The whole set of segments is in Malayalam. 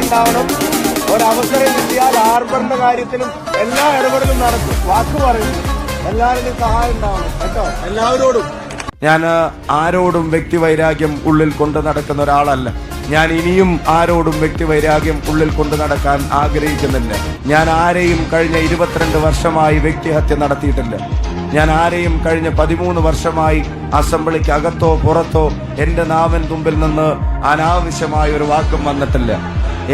ഉണ്ടാവണം. ഒരവസരം കിട്ടിയാൽ ഹാർബറിന്റെ കാര്യത്തിലും എല്ലാ ഇടപെടലും നടക്കും. വാക്ക് പറയും, എല്ലാവരുടെയും സഹായം ഉണ്ടാവണം കേട്ടോ. എല്ലാവരോടും ഞാൻ ആരോടും വ്യക്തിവൈരാഗ്യം ഉള്ളിൽ കൊണ്ട് നടക്കുന്ന ഒരാളല്ല. ഞാൻ ഇനിയും ആരോടും വ്യക്തിവൈരാഗ്യം ഉള്ളിൽ കൊണ്ട് നടക്കാൻ ആഗ്രഹിക്കുന്നില്ല. ഞാൻ ആരെയും കഴിഞ്ഞ 22 വർഷമായി വ്യക്തിഹത്യ നടത്തിയിട്ടില്ല. ഞാൻ ആരെയും കഴിഞ്ഞ 13 വർഷമായി അസംബ്ലിക്ക് അകത്തോ പുറത്തോ എന്റെ നാവിൻ തുമ്പിൽ നിന്ന് അനാവശ്യമായ ഒരു വാക്കും വന്നിട്ടില്ല.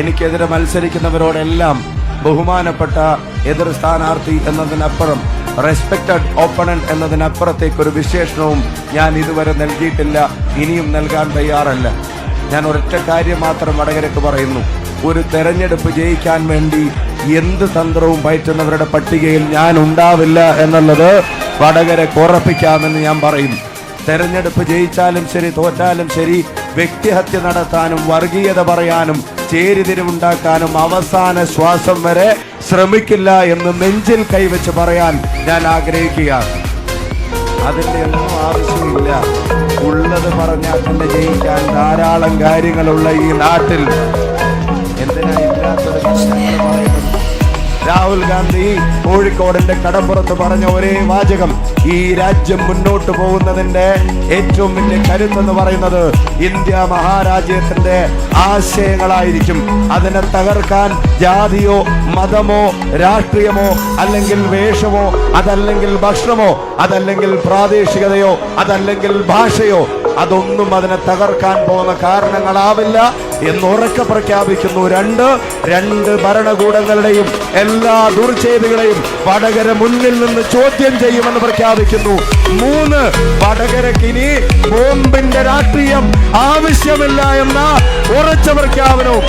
എനിക്കെതിരെ മത്സരിക്കുന്നവരോടെല്ലാം ബഹുമാനപ്പെട്ട എതിർ സ്ഥാനാർത്ഥി എന്നതിനപ്പുറം റെസ്പെക്റ്റഡ് ഓപ്പണന്റ് എന്നതിനപ്പുറത്തേക്കൊരു വിശേഷണവും ഞാൻ ഇതുവരെ നൽകിയിട്ടില്ല, ഇനിയും നൽകാൻ തയ്യാറല്ല. ഞാൻ ഒരൊറ്റ കാര്യം മാത്രം വടകരക്ക് പറയുന്നു. ഒരു തെരഞ്ഞെടുപ്പ് ജയിക്കാൻ വേണ്ടി എന്ത് തന്ത്രവും പയറ്റുന്നവരുടെ പട്ടികയിൽ ഞാൻ ഉണ്ടാവില്ല എന്നുള്ളത് വടകരക്ക് ഉറപ്പിക്കാമെന്ന് ഞാൻ പറയും. തെരഞ്ഞെടുപ്പ് ജയിച്ചാലും ശരി തോറ്റാലും ശരി വ്യക്തിഹത്യ നടത്താനും വർഗീയത പറയാനും ചേരിതിരിവുണ്ടാക്കാനും അവസാന ശ്വാസം വരെ ശ്രമിക്കില്ല എന്ന് നെഞ്ചിൽ കൈവച്ച് പറയാൻ ഞാൻ ആഗ്രഹിക്കുകയാണ്. അതിന്റെ ഒന്നും ആവശ്യമില്ല. ഉള്ളത് പറഞ്ഞാൽ തന്നെ ജയിക്കാൻ ധാരാളം കാര്യങ്ങളുള്ള ഈ നാട്ടിൽ എന്തിനാ ഇല്ലാത്തത് പറയുന്നത്? രാഹുൽ ഗാന്ധി കോഴിക്കോടിന്റെ കടപ്പുറത്ത് പറഞ്ഞ ഒരേ വാചകം, ഈ രാജ്യം മുന്നോട്ട് പോകുന്നതിന്റെ ഏറ്റവും വലിയ കരുത്തെന്ന് പറയുന്നത് ഇന്ത്യ മഹാരാജ്യത്തിന്റെ ആശയങ്ങളായിരിക്കും. അതിനെ തകർക്കാൻ ജാതിയോ മതമോ രാഷ്ട്രീയമോ അല്ലെങ്കിൽ വേഷമോ അതല്ലെങ്കിൽ ഭക്ഷണമോ അതല്ലെങ്കിൽ പ്രാദേശികതയോ അതല്ലെങ്കിൽ ഭാഷയോ അതൊന്നും അതിനെ തകർക്കാൻ പോകുന്ന കാരണങ്ങളാവില്ല എന്ന് ഉറക്കെ പ്രഖ്യാപിക്കുന്നു. രണ്ട് ഭരണകൂടങ്ങളുടെയും എല്ലാ ദുർചെയ്തികളെയും വടകര മുന്നിൽ നിന്ന് ചോദ്യം ചെയ്യുമെന്ന് പ്രഖ്യാപിക്കുന്നു. 3 വടകരക്കിനി ബോംബിന്റെ രാഷ്ട്രീയം ആവശ്യമില്ല എന്ന ഉറച്ച പ്രഖ്യാപനവും